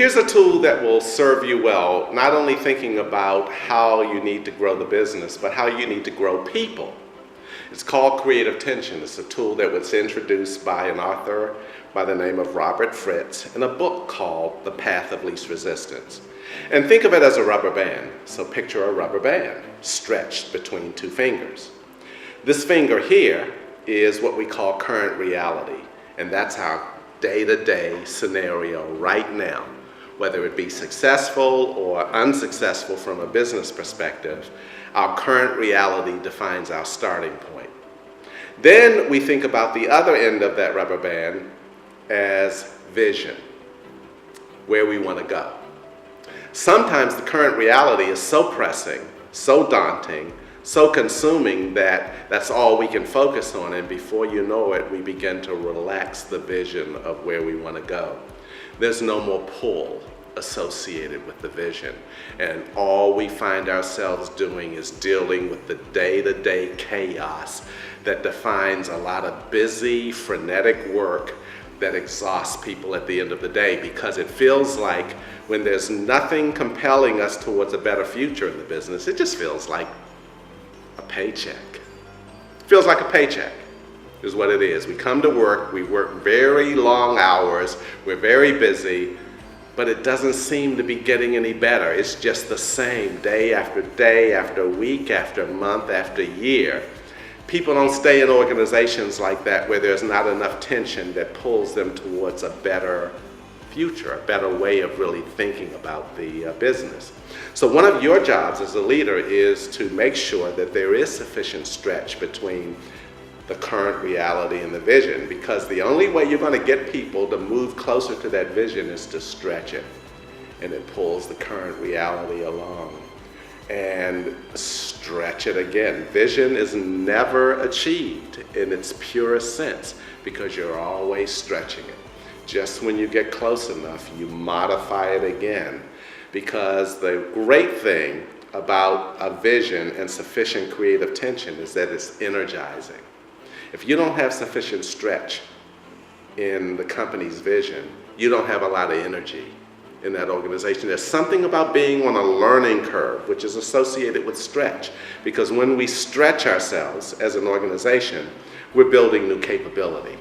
Here's a tool that will serve you well, not only thinking about how you need to grow the business, but how you need to grow people. It's called Creative Tension. It's a tool that was introduced by an author by the name of Robert Fritz in a book called The Path of Least Resistance. And think of it as a rubber band. So picture a rubber band stretched between two fingers. This finger here is what we call current reality, and that's our day-to-day scenario right now. Whether it be successful or unsuccessful from a business perspective, our current reality defines our starting point. Then we think about the other end of that rubber band as vision, where we want to go. Sometimes the current reality is so pressing, so daunting, so consuming that that's all we can focus on, and before you know it, we begin to relax the vision of where we want to go. There's no more pull associated with the vision, and all we find ourselves doing is dealing with the day-to-day chaos that defines a lot of busy, frenetic work that exhausts people at the end of the day, because it feels like when there's nothing compelling us towards a better future in the business, it just feels like a paycheck. It feels like a paycheck is what it is. We come to work, we work very long hours, we're very busy, but it doesn't seem to be getting any better. It's just the same day after week after month after year. People don't stay in organizations like that where there's not enough tension that pulls them towards a better future, a better way of really thinking about the business. So one of your jobs as a leader is to make sure that there is sufficient stretch between the current reality and the vision, because the only way you're going to get people to move closer to that vision is to stretch it, and it pulls the current reality along and stretch it again. Vision is never achieved in its purest sense because you're always stretching it. Just when you get close enough, you modify it again, because the great thing about a vision and sufficient creative tension is that it's energizing. If you don't have sufficient stretch in the company's vision, you don't have a lot of energy in that organization. There's something about being on a learning curve which is associated with stretch, because when we stretch ourselves as an organization, we're building new capability.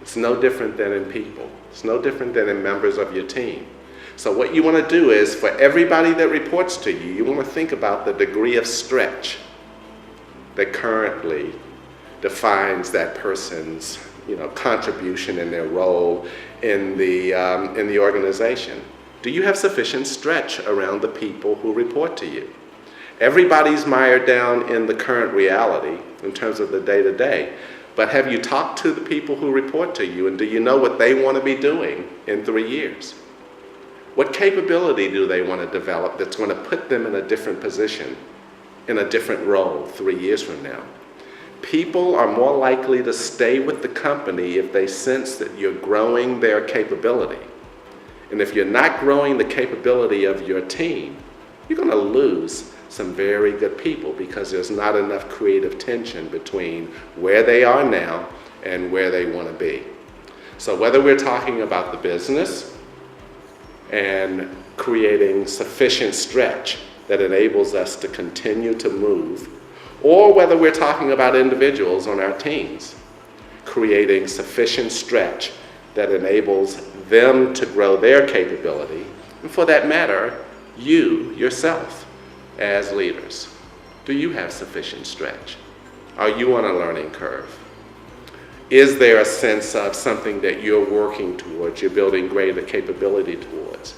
It's no different than in people. It's no different than in members of your team. So what you want to do is, for everybody that reports to you, you want to think about the degree of stretch that currently defines that person's contribution in their role in the organization. Do you have sufficient stretch around the people who report to you? Everybody's mired down in the current reality in terms of the day-to-day, but have you talked to the people who report to you, and do you know what they want to be doing in 3 years? What capability do they want to develop that's going to put them in a different position, in a different role 3 years from now? People are more likely to stay with the company if they sense that you're growing their capability. And if you're not growing the capability of your team, you're going to lose some very good people, because there's not enough creative tension between where they are now and where they want to be. So whether we're talking about the business and creating sufficient stretch that enables us to continue to move, or whether we're talking about individuals on our teams, creating sufficient stretch that enables them to grow their capability, and for that matter, you yourself as leaders. Do you have sufficient stretch? Are you on a learning curve? Is there a sense of something that you're working towards, you're building greater capability towards?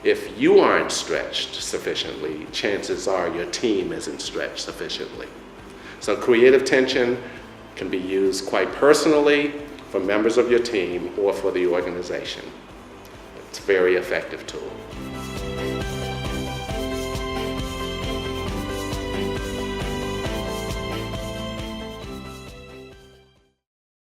If you aren't stretched sufficiently, chances are your team isn't stretched sufficiently. So creative tension can be used quite personally for members of your team or for the organization. It's a very effective tool.